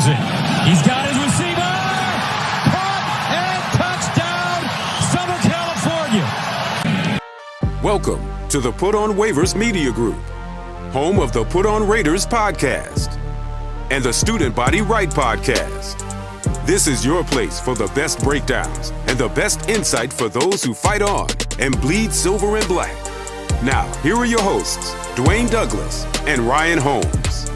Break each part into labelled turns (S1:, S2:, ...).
S1: throws it. He's got his receiver. Caught and touchdown, Southern California.
S2: Welcome to the Put on Waivers Media Group, home of the Put on Raiders podcast and the Student Body Right podcast. This is your place for the best breakdowns and the best insight for those who fight on and bleed silver and black. Now, here are your hosts, Dwayne Douglas and Ryan Holmes.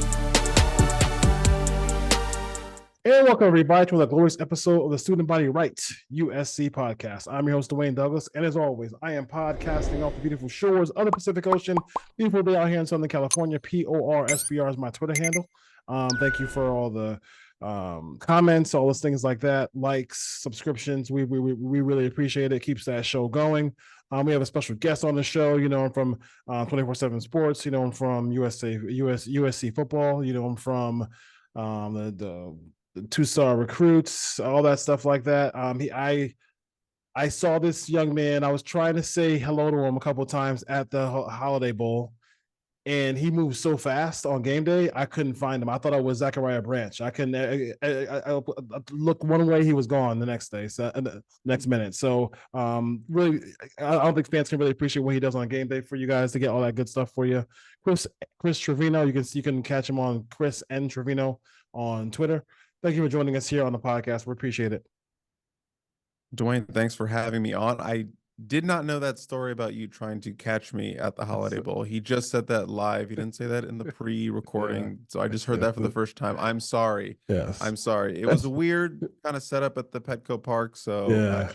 S3: And welcome everybody to another glorious episode of the Student Body Right USC podcast. I'm your host, Dwayne Douglas, and as always, I am podcasting off the beautiful shores of the Pacific Ocean. Beautiful day out here in Southern California. PORSBR is my Twitter handle. Thank you for all the comments, all those things like that, likes, subscriptions. We really appreciate it. It keeps that show going. We have a special guest on the show. You know, I'm from 24/7 Sports. You know, I'm from USC football. You know, I'm from the two-star recruits, all that stuff like that. I saw this young man. I was trying to say hello to him a couple of times at the Holiday Bowl, and he moved so fast on game day, I couldn't find him. I thought I was Zachariah Branch. I couldn't. I looked one way, he was gone the next day, so next minute. So really, I don't think fans can really appreciate what he does on game day for you guys to get all that good stuff for you. Chris Trevino, you can catch him on Chris N Trevino on Twitter. Thank you for joining us here on the podcast. We appreciate it.
S4: Dwayne, thanks for having me on. I did not know that story about you trying to catch me at the Holiday Bowl. He just said that live. He didn't say that in the pre-recording. Yeah. So I just heard that for the first time. I'm sorry.
S3: Yes.
S4: I'm sorry. It was a weird kind of setup at the Petco Park. So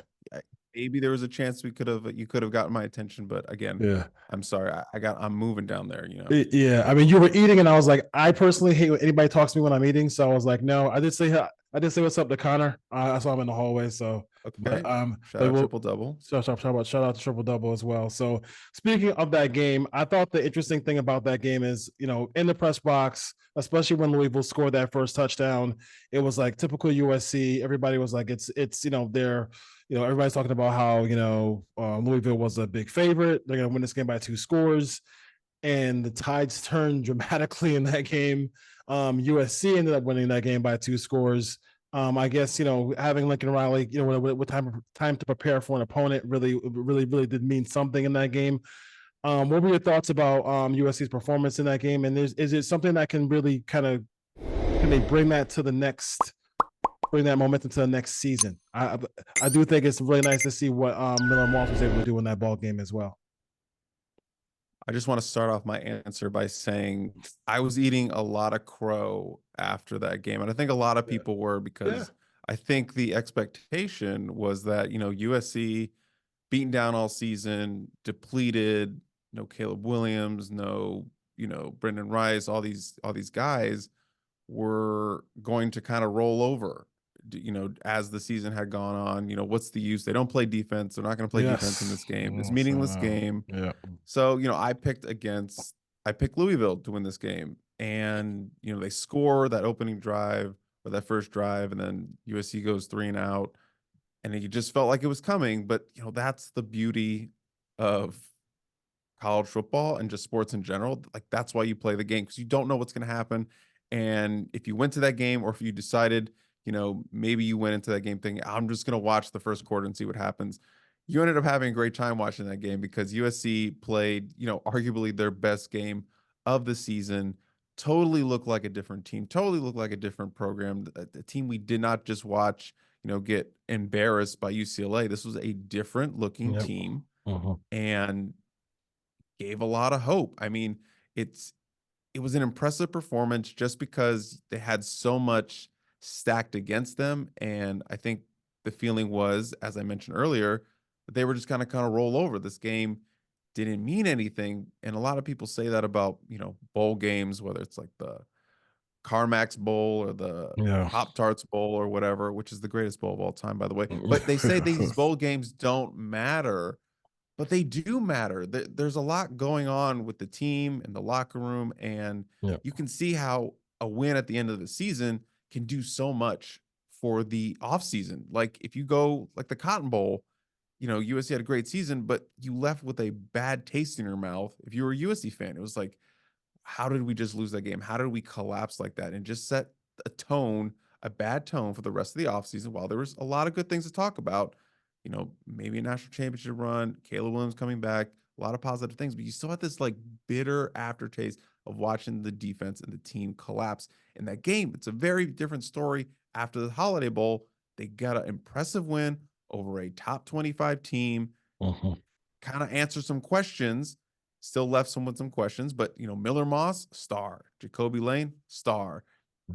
S4: maybe there was a chance you could have gotten my attention, but again, I'm sorry. I'm moving down there, you know.
S3: Yeah. I mean, you were eating and I was like, I personally hate when anybody talks to me when I'm eating. So I was like, no, I did say what's up to Connor. I saw him in the hallway. So
S4: okay. Shout out Triple Double.
S3: Shout out to Triple Double as well. So speaking of that game, I thought the interesting thing about that game is, you know, in the press box, especially when Louisville scored that first touchdown, it was like typical USC. Everybody was like, it's you know, everybody's talking about how, you know, Louisville was a big favorite. They're going to win this game by 2 scores. And the tides turned dramatically in that game. USC ended up winning that game by 2 scores. I guess, you know, having Lincoln Riley, you know, with time to prepare for an opponent really did mean something in that game. What were your thoughts about USC's performance in that game? And is it something that can really can they bring that momentum to the next season? I do think it's really nice to see what Miller Moss was able to do in that ball game as well.
S4: I just want to start off my answer by saying I was eating a lot of crow after that game. And I think a lot of people were, because I think the expectation was that, you know, USC beaten down all season, depleted, no Caleb Williams, no, you know, Brendan Rice, all these guys were going to kind of roll over, you know, as the season had gone on. You know, what's the use? They don't play defense. They're not going to play defense in this game. It's a meaningless game. Yeah. So, you know, I picked Louisville to win this game. And, you know, they score that opening drive or that first drive, and then USC goes 3 and out. And it just felt like it was coming. But, you know, that's the beauty of college football and just sports in general. Like, that's why you play the game, because you don't know what's going to happen. And if you went to that game, or if you decided, you know, maybe you went into that game thinking, I'm just going to watch the first quarter and see what happens, you ended up having a great time watching that game, because USC played, you know, arguably their best game of the season. Totally looked like a different team, totally looked like a different program. The team we did not just watch, you know, get embarrassed by UCLA. This was a different looking team and gave a lot of hope. I mean, it was an impressive performance just because they had so much stacked against them. And I think the feeling was, as I mentioned earlier, that they were just kind of roll over. This game didn't mean anything. And a lot of people say that about, you know, bowl games, whether it's like the Carmax Bowl or the Pop-Tarts Bowl or whatever, which is the greatest bowl of all time, by the way. But they say these bowl games don't matter, but they do matter. There's a lot going on with the team and the locker room, and you can see how a win at the end of the season can do so much for the offseason. Like, if you go like the Cotton Bowl, you know, USC had a great season, but you left with a bad taste in your mouth. If you were a USC fan, it was like, how did we just lose that game? How did we collapse like that? And just set a tone a bad tone for the rest of the offseason. While there was a lot of good things to talk about, maybe a national championship run, Caleb Williams coming back, a lot of positive things, but you still had this like bitter aftertaste of watching the defense and the team collapse in that game. It's a very different story after the Holiday Bowl. They got an impressive win over a top 25 team, kind of answered some questions, still left some with some questions, but Miller Moss, star, Jacoby Lane, star,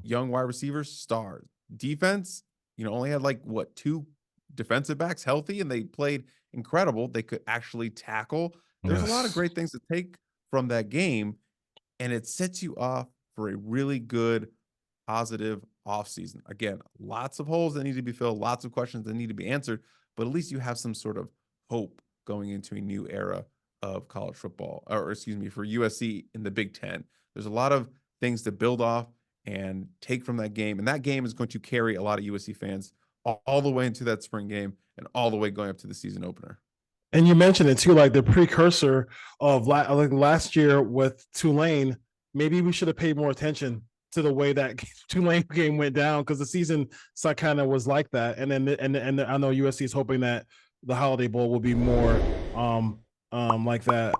S4: young wide receivers, star, defense, only had like two defensive backs healthy, and they played incredible. They could actually tackle. There's a lot of great things to take from that game, and it sets you off for a really good, positive offseason. Again, lots of holes that need to be filled, lots of questions that need to be answered, but at least you have some sort of hope going into a new era of college football, or excuse me, for USC in the Big Ten. There's a lot of things to build off and take from that game, and that game is going to carry a lot of USC fans all the way into that spring game and all the way going up to the season opener.
S3: And you mentioned it too, like the precursor of like last year with Tulane. Maybe we should have paid more attention to the way that Tulane game went down, because the season kind of was like that. And then and I know USC is hoping that the Holiday Bowl will be more like that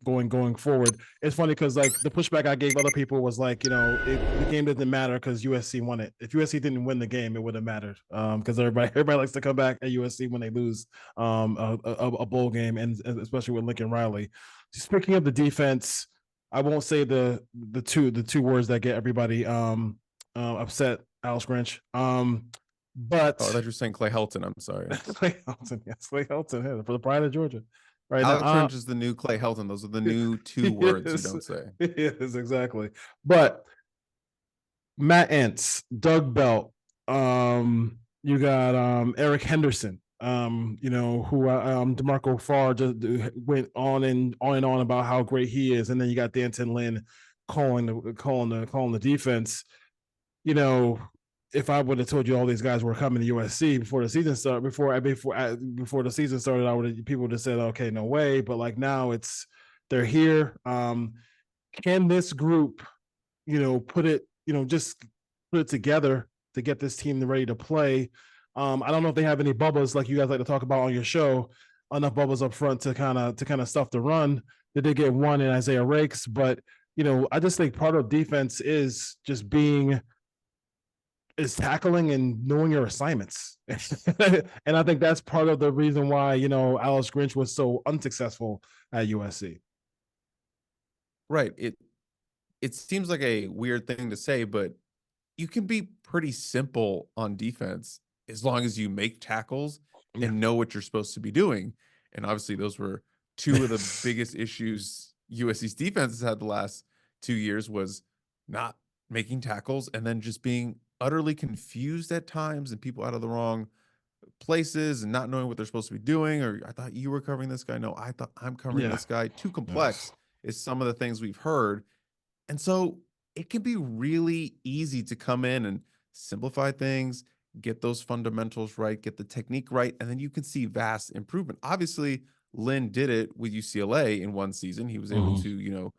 S3: going forward. It's funny because like the pushback I gave other people was like, the game doesn't matter because USC won it. If USC didn't win the game, it would have mattered, because everybody likes to come back at USC when they lose a bowl game, and especially with Lincoln Riley. Speaking of the defense, I won't say the two words that get everybody upset, Alex Grinch. But
S4: I thought you were saying Clay Helton. I'm sorry.
S3: Clay Helton, yes, Clay Helton, for the pride of Georgia. Right
S4: Alex
S3: now,
S4: Grinch is the new Clay Helton. Those are the new two words you don't say.
S3: Yes, exactly. But Matt Entz, Doug Belt, you got Eric Henderson, who DeMarco Farr just went on and on about how great he is, and then you got Danton Lynn calling the defense. If I would have told you all these guys were coming to USC before the season started, before the season started, people would have said, okay, no way. But like now they're here. Can this group, just put it together to get this team ready to play? I don't know if they have any bubbles like you guys like to talk about on your show, enough bubbles up front to kind of stuff the run. They did get one in Isaiah Rakes, but I just think part of defense is just is tackling and knowing your assignments. And I think that's part of the reason why, Alex Grinch was so unsuccessful at USC.
S4: Right. It seems like a weird thing to say, but you can be pretty simple on defense as long as you make tackles and know what you're supposed to be doing. And obviously those were two of the biggest issues USC's defense has had the last 2 years, was not making tackles and then just being utterly confused at times and people out of the wrong places and not knowing what they're supposed to be doing. Or I thought you were covering this guy. No, I thought I'm covering this guy. Too complex is some of the things we've heard. And so it can be really easy to come in and simplify things, get those fundamentals right, get the technique right, and then you can see vast improvement. Obviously, Lynn did it with UCLA in one season. He was able to,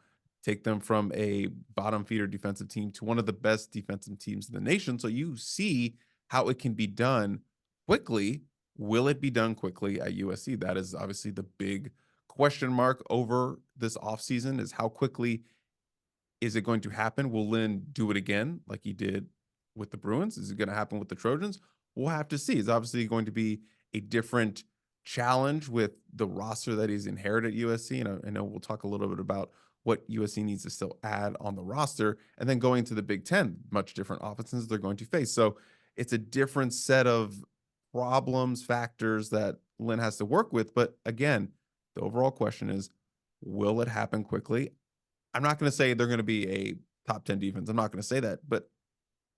S4: take them from a bottom feeder defensive team to one of the best defensive teams in the nation. So you see how it can be done quickly. Will it be done quickly at USC? That is obviously the big question mark over this offseason, is how quickly is it going to happen? Will Lynn do it again like he did with the Bruins? Is it going to happen with the Trojans? We'll have to see. It's obviously going to be a different challenge with the roster that he's inherited at USC. And I know we'll talk a little bit about what USC needs to still add on the roster. And then going to the Big Ten, much different offenses they're going to face. So it's a different set of problems, factors that Lynn has to work with. But again, the overall question is, will it happen quickly? I'm not going to say they're going to be a top 10 defense. I'm not going to say that, but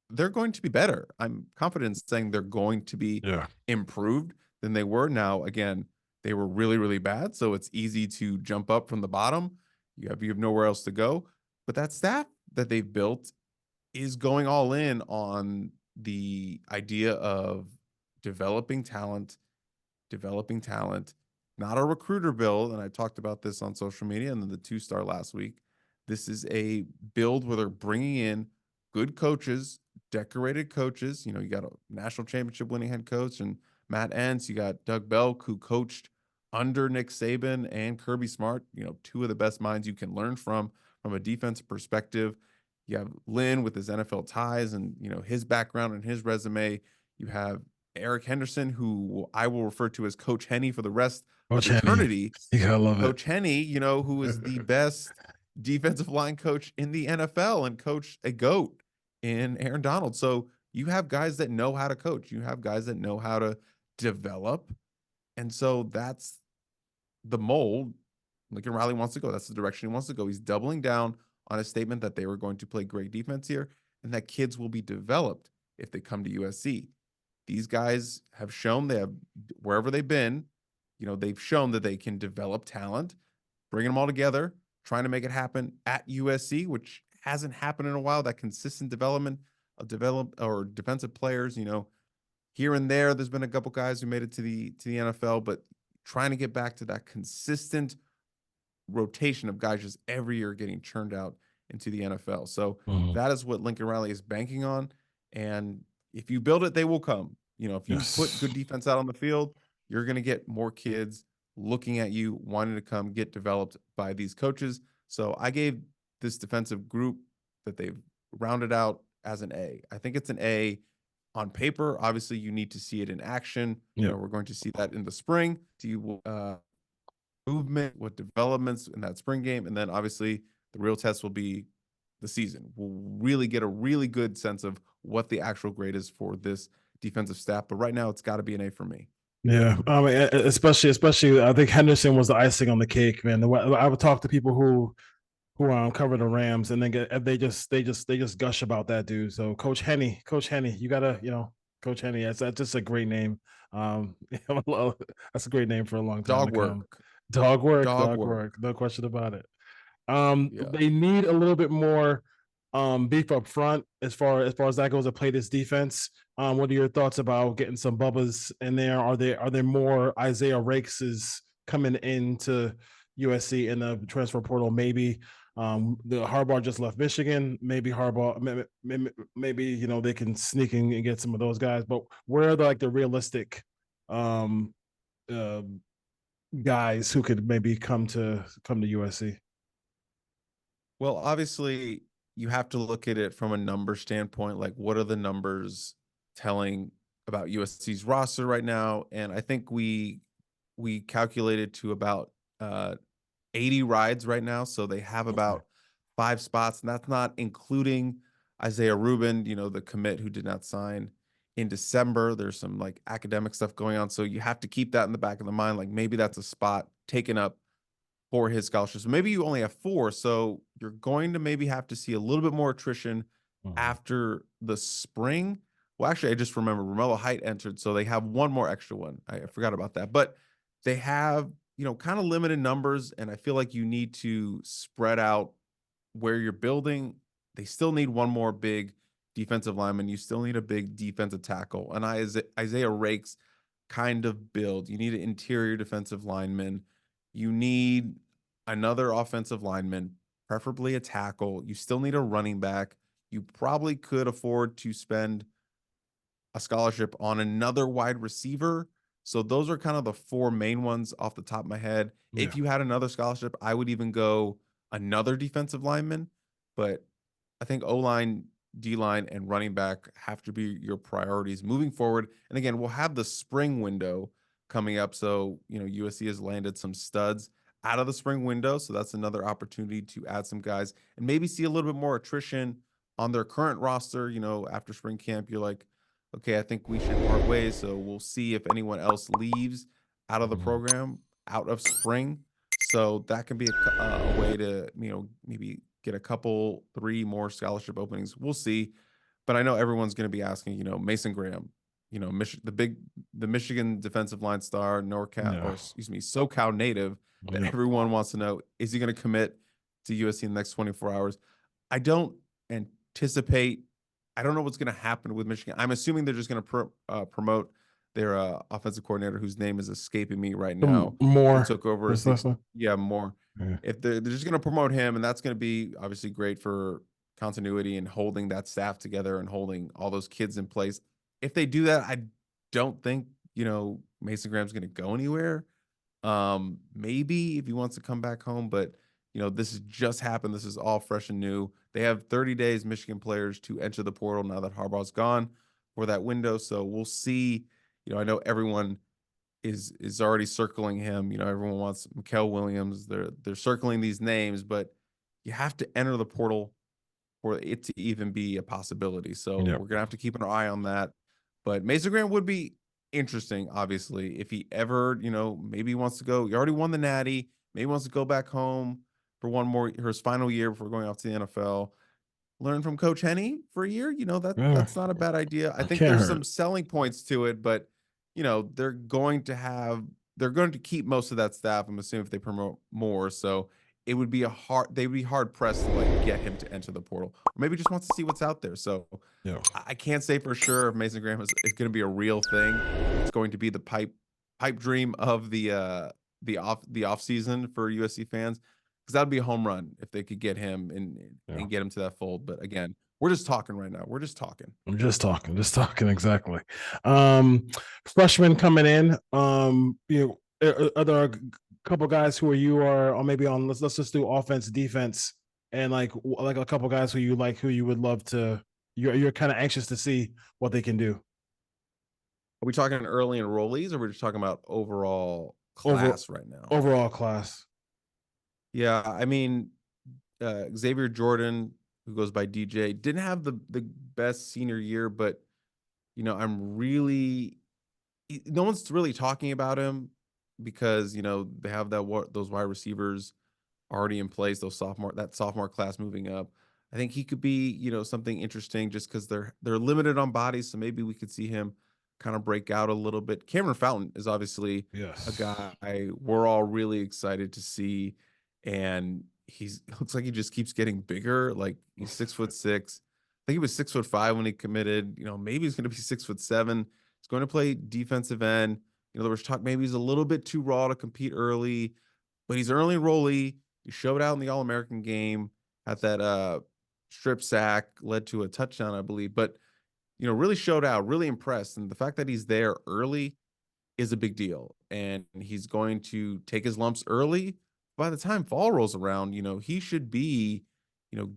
S4: they're going to be better. I'm confident in saying they're going to be improved than they were. Now, again, they were really, really bad. So it's easy to jump up from the bottom. You have nowhere else to go. But that staff that they've built is going all in on the idea of developing talent, not a recruiter build. And I talked about this on social media and then the 2-star last week. This is a build where they're bringing in good coaches, decorated coaches. You know, you got a national championship winning head coach and Matt Entz. You got Doug Belk, who coached under Nick Saban and Kirby Smart, you know, two of the best minds you can learn from a defensive perspective. You have Lynn with his NFL ties and, you know, his background and his resume. You have Eric Henderson, who I will refer to as Coach Henny for the rest
S3: Coach
S4: of eternity.
S3: You gotta love
S4: Coach Henny, you know, who is the best defensive line coach in the NFL and coached a GOAT in Aaron Donald. So you have guys that know how to coach. You have guys that know how to develop. And so that's the mold Lincoln Riley wants to go. That's the direction he wants to go. He's doubling down on a statement that they were going to play great defense here and that kids will be developed if they come to USC. These guys have shown they have, wherever they've been, you know, they've shown that they can develop talent, bringing them all together, trying to make it happen at USC, which hasn't happened in a while. That consistent development of defensive players, you know, here and there, there's been a couple guys who made it to the NFL, but trying to get back to that consistent rotation of guys just every year getting churned out into the NFL. So that is what Lincoln Riley is banking on. And if you build it, they will come. You know, if you put good defense out on the field, you're going to get more kids looking at you, wanting to come get developed by these coaches. So I gave this defensive group that they've rounded out as an A. I think it's an A on paper. Obviously, you need to see it in action. You know, we're going to see that in the spring. See movement, what developments in that spring game, and then obviously the real test will be the season. We'll really get a really good sense of what the actual grade is for this defensive staff. But right now, it's got to be an A for me.
S3: Yeah, especially, I think Henderson was the icing on the cake, man. I would talk to people who cover the Rams, and then they just gush about that dude. So Coach Henny, you gotta, you know, Coach Henny. That's just a great name. That's a great name for a long time. Dog work. No question about it. They need a little bit more beef up front as far as that goes to play this defense. What are your thoughts about getting some Bubbas in there? Are there more Isaiah Rakeses coming into USC in the transfer portal? Maybe the Harbaugh just left Michigan. Maybe Harbaugh, maybe you know, they can sneak in and get some of those guys. But where are the realistic guys who could maybe come to USC?
S4: Well, obviously, you have to look at it from a number standpoint. Like, what are the numbers telling about USC's roster right now? And I think we calculated to about 80 rides right now. So they have about 5 spots, and that's not including Isaiah Rubin, you know, the commit who did not sign in December. There's some like academic stuff going on. So you have to keep that in the back of the mind. Like, maybe that's a spot taken up for his scholarships. Maybe you only have 4. So you're going to maybe have to see a little bit more attrition after the spring. Well, actually, I just remember Romello Height entered, so they have one more extra one. I forgot about that. But they have, you know, kind of limited numbers, and I feel like you need to spread out where you're building. They still need one more big defensive lineman. You still need a big defensive tackle. And Isaiah Rake's kind of build. You need an interior defensive lineman. You need another offensive lineman, preferably a tackle. You still need a running back. You probably could afford to spend a scholarship on another wide receiver. So those are kind of the 4 main ones off the top of my head. Yeah. If you had another scholarship, I would even go another defensive lineman. But I think O-line, D-line, and running back have to be your priorities moving forward. And again, we'll have the spring window coming up. So, you know, USC has landed some studs out of the spring window. So that's another opportunity to add some guys and maybe see a little bit more attrition on their current roster. You know, after spring camp, you're like, okay, I think we should part ways. So we'll see if anyone else leaves out of the program out of spring. So that can be a way to, you know, maybe get a couple, 3 more scholarship openings. We'll see. But I know everyone's going to be asking, you know, Mason Graham, you know, the Michigan defensive line star, SoCal native that everyone wants to know, is he going to commit to USC in the next 24 hours? I don't anticipate. I don't know what's going to happen with Michigan. I'm assuming they're just going to promote their offensive coordinator, whose name is escaping me right now.
S3: Moore
S4: took over. Moore. Yeah. If they're just going to promote him, and that's going to be obviously great for continuity and holding that staff together and holding all those kids in place. If they do that, I don't think, Mason Graham's going to go anywhere. Maybe if he wants to come back home, but this has just happened. This is all fresh and new. They have 30 days, Michigan players, to enter the portal now that Harbaugh's gone for that window. So we'll see. I know everyone is already circling him. Everyone wants Mikael Williams. They're circling these names, but you have to enter the portal for it to even be a possibility. So we're gonna have to keep an eye on that. But Mason Graham would be interesting, obviously, if he ever, maybe he wants to go. He already won the Natty. Maybe he wants to go back home for one more, his final year before going off to the NFL. Learn from Coach Henny for a year. That's not a bad idea. I think there's some selling points to it, but they're going to keep most of that staff, I'm assuming, if they promote more. So they'd be hard pressed to get him to enter the portal. Or maybe just wants to see what's out there. So I can't say for sure if Mason Graham is going to be a real thing. It's going to be the pipe dream of the off season for USC fans, because that would be a home run if they could get him and get him to that fold. But again, we're just talking right now. We're just talking.
S3: I'm just talking exactly. Freshmen coming in. Are there a couple guys who are maybe on? Let's just do offense, defense, and like a couple guys who you would love to. You're kind of anxious to see what they can do.
S4: Are we talking early enrollees, or we're just talking about overall class right now?
S3: Overall class.
S4: Yeah, I mean, Xavier Jordan, who goes by DJ, didn't have the best senior year, but no one's really talking about him because they have those wide receivers already in place, that sophomore class moving up. I think he could be something interesting just because they're limited on bodies, so maybe we could see him kind of break out a little bit. Cameron Fountain is obviously a guy we're all really excited to see, and looks like he just keeps getting bigger. Like, he's 6'6". I think he was 6'5" when he committed. Maybe he's going to be 6'7". He's going to play defensive end. There was talk maybe he's a little bit too raw to compete early, but he's early enrollee. He showed out in the All-American game, had that strip sack, led to a touchdown, I believe. But really showed out, really impressed. And the fact that he's there early is a big deal. And he's going to take his lumps early. By the time fall rolls around, he should be,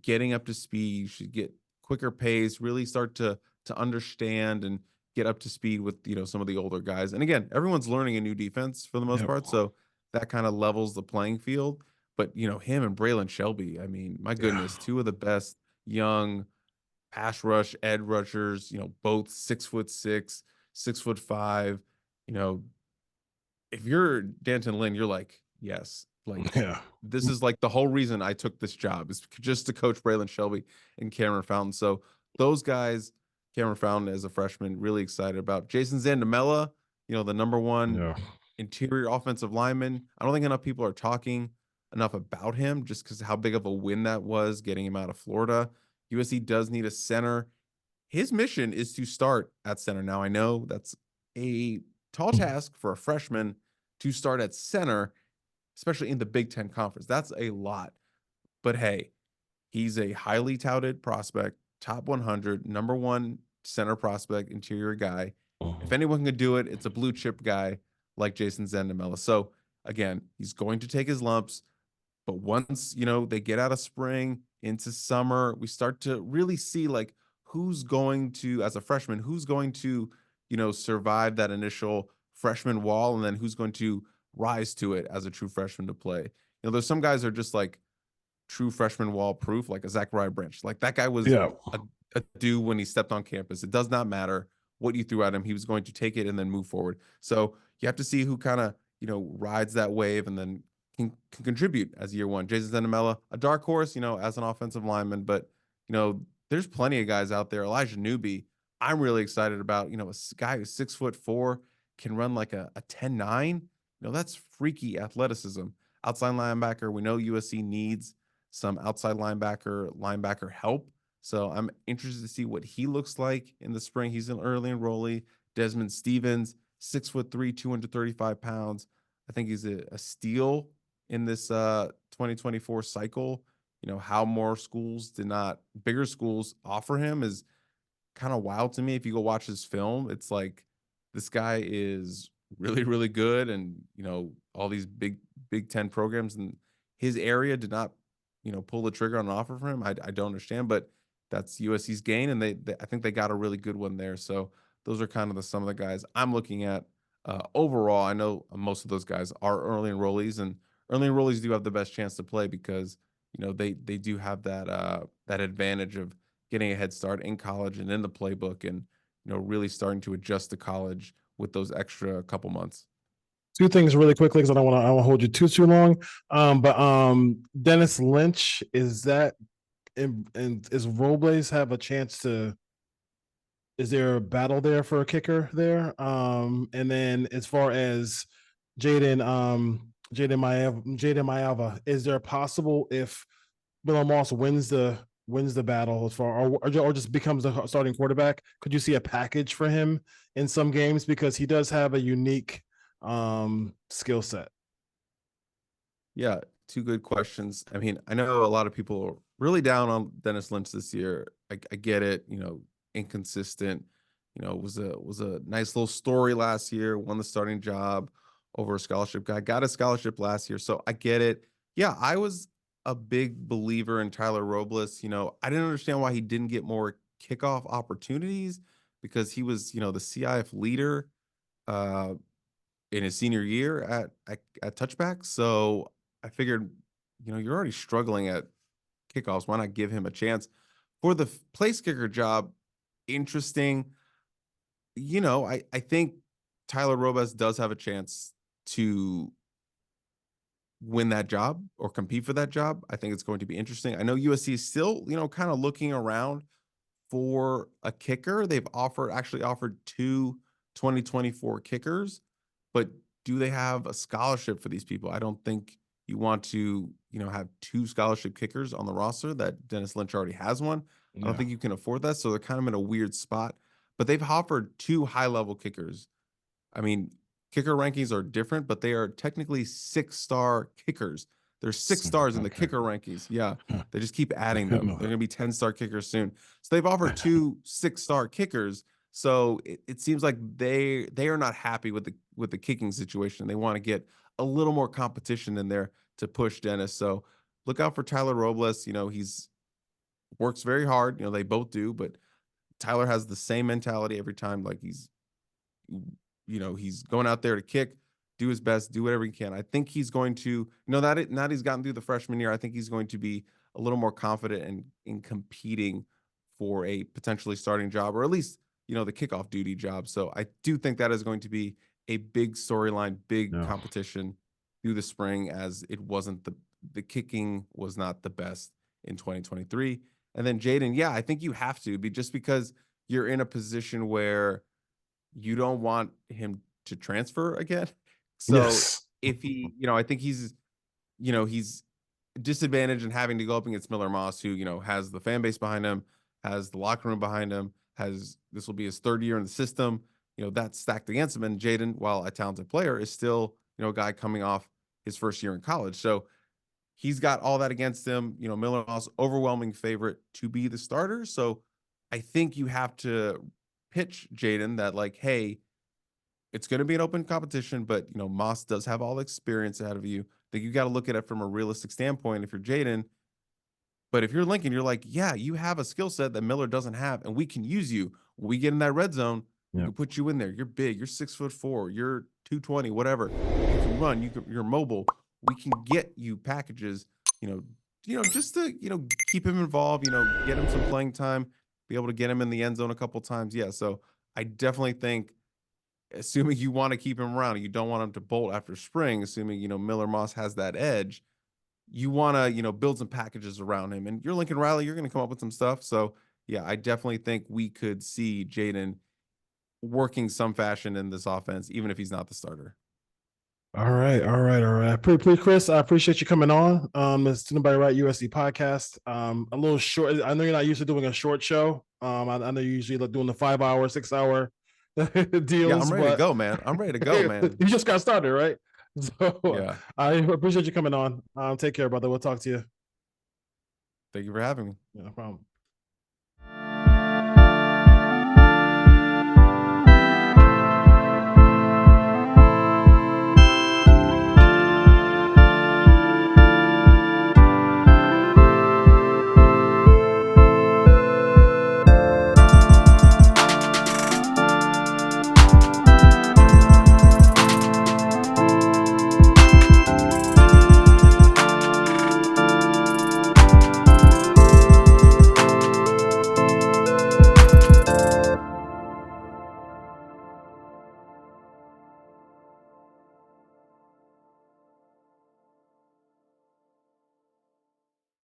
S4: getting up to speed. He should get quicker pace, really start to understand and get up to speed with, some of the older guys. And again, everyone's learning a new defense for the most part. So that kind of levels the playing field. But, him and Braylon Shelby, I mean, my goodness, two of the best young pass rush, edge rushers, both 6'6", 6'5". If you're Danton Lynn, you're like, yes, this is like the whole reason I took this job, is just to coach Braylon Shelby and Cameron Fountain. So those guys, Cameron Fountain as a freshman, really excited about. Jason Zandamela, the number one interior offensive lineman. I don't think enough people are talking enough about him just because how big of a win that was, getting him out of Florida. USC does need a center. His mission is to start at center. Now, I know that's a tall task for a freshman to start at center, especially in the Big Ten Conference. That's a lot. But hey, he's a highly touted prospect, top 100, number one center prospect, interior guy. If anyone can do it, it's a blue chip guy like Jason Zandamela. So again, he's going to take his lumps. But once, they get out of spring into summer, we start to really see who's going to, as a freshman, who's going to, survive that initial freshman wall, and then who's going to rise to it as a true freshman to play. There's some guys that are just true freshman wall proof, like a Zachariah Branch. That guy was a dude when he stepped on campus. It does not matter what you threw at him. He was going to take it and then move forward. So you have to see who kind of, rides that wave and then can contribute as year one. Jason Zandamela, a dark horse, as an offensive lineman, but there's plenty of guys out there. Elijah Newby, I'm really excited about. A guy who's 6'4", can run like a 10-9. That's freaky athleticism. Outside linebacker, we know USC needs some outside linebacker help. So I'm interested to see what he looks like in the spring. He's an early enrollee. Desmond Stevens, 6'3", 235 pounds. I think he's a steal in this 2024 cycle. how more bigger schools offer him is kind of wild to me. If you go watch his film, it's like this guy is really, really good, and all these Big Ten programs in his area did not, pull the trigger on an offer for him. I don't understand, but that's USC's gain, and I think they got a really good one there. So those are kind of some of the guys I'm looking at. Overall, I know most of those guys are early enrollees, and early enrollees do have the best chance to play because they do have that advantage of getting a head start in college and in the playbook, and really starting to adjust to college with those extra couple months.
S3: Two things really quickly because I don't want to hold you too long. But Dennis Lynch, is that and is Robles have a chance to? Is there a battle there for a kicker there? And then as far as Jaden Mayava, is there possible if Miller Moss wins the battle as far or just becomes the starting quarterback? Could you see a package for him in some games because he does have a unique skill set?
S4: Yeah, two good questions. I mean, I know a lot of people are really down on Dennis Lynch this year. I get it, inconsistent. It was a nice little story last year, won the starting job over a scholarship guy, got a scholarship last year. So I get it. Yeah, I was a big believer in Tyler Robles. I didn't understand why he didn't get more kickoff opportunities because he was, the CIF leader in his senior year at touchback. So I figured, you're already struggling at kickoffs. Why not give him a chance for the place kicker job? Interesting. I think Tyler Robles does have a chance to win that job or compete for that job. I think it's going to be interesting. I know USC is still, kind of looking around for a kicker. They've actually offered 2 2024 kickers, but do they have a scholarship for these people? I don't think you want to, have 2 scholarship kickers on the roster. That Dennis Lynch already has one. I don't think you can afford that. So they're kind of in a weird spot, but they've offered 2 high-level kickers. I mean, kicker rankings are different, but they are technically 6-star kickers. There's 6 stars in the kicker rankings. Yeah, they just keep adding them. They're going to be 10-star kickers soon. So they've offered 2 6-star kickers. So it seems like they are not happy with the kicking situation. They want to get a little more competition in there to push Dennis. So look out for Tyler Robles. He's works very hard. They both do, but Tyler has the same mentality every time. Like he's going out there to kick, do his best, do whatever he can. I think he's going to, now that he's gotten through the freshman year, I think he's going to be a little more confident in competing for a potentially starting job, or at least, the kickoff duty job. So I do think that is going to be a big storyline, big competition through the spring, as it wasn't the kicking was not the best in 2023. And then Jaden, yeah, I think you have to be, just because you're in a position where you don't want him to transfer again. So if he, I think he's disadvantaged in having to go up against Miller Moss, who, has the fan base behind him, has the locker room behind him, this will be his 3rd year in the system. That's stacked against him. And Jaden, while a talented player, is still, a guy coming off his first year in college. So he's got all that against him. Miller Moss, overwhelming favorite to be the starter. So I think you have to pitch Jaden that, like, hey, it's going to be an open competition, but Moss does have all the experience ahead of you. I think you got to look at it from a realistic standpoint if you're Jaden. But if you're Lincoln, you're like, yeah, you have a skill set that Miller doesn't have, and we can use you. When we get in that red zone, we can put you in there. You're big. You're 6'4". You're 220. Whatever. You can run. You're mobile. We can get you packages. Just to keep him involved. Get him some playing time. Be able to get him in the end zone a couple times. Yeah. So I definitely think, assuming you want to keep him around, and you don't want him to bolt after spring, assuming Miller Moss has that edge, you want to build some packages around him. And you're Lincoln Riley, you're going to come up with some stuff. So yeah, I definitely think we could see Jaden working some fashion in this offense, even if he's not the starter.
S3: All right. Pretty Chris, I appreciate you coming on. The Student Body Right USC podcast. A little short. I know you're not used to doing a short show. I know you're usually doing the 5-hour, 6-hour deals.
S4: Yeah, I'm ready to go, man.
S3: You just got started, right? So
S4: yeah.
S3: I appreciate you coming on. Take care, brother. We'll talk to you.
S4: Thank you for having me.
S3: Yeah, no problem.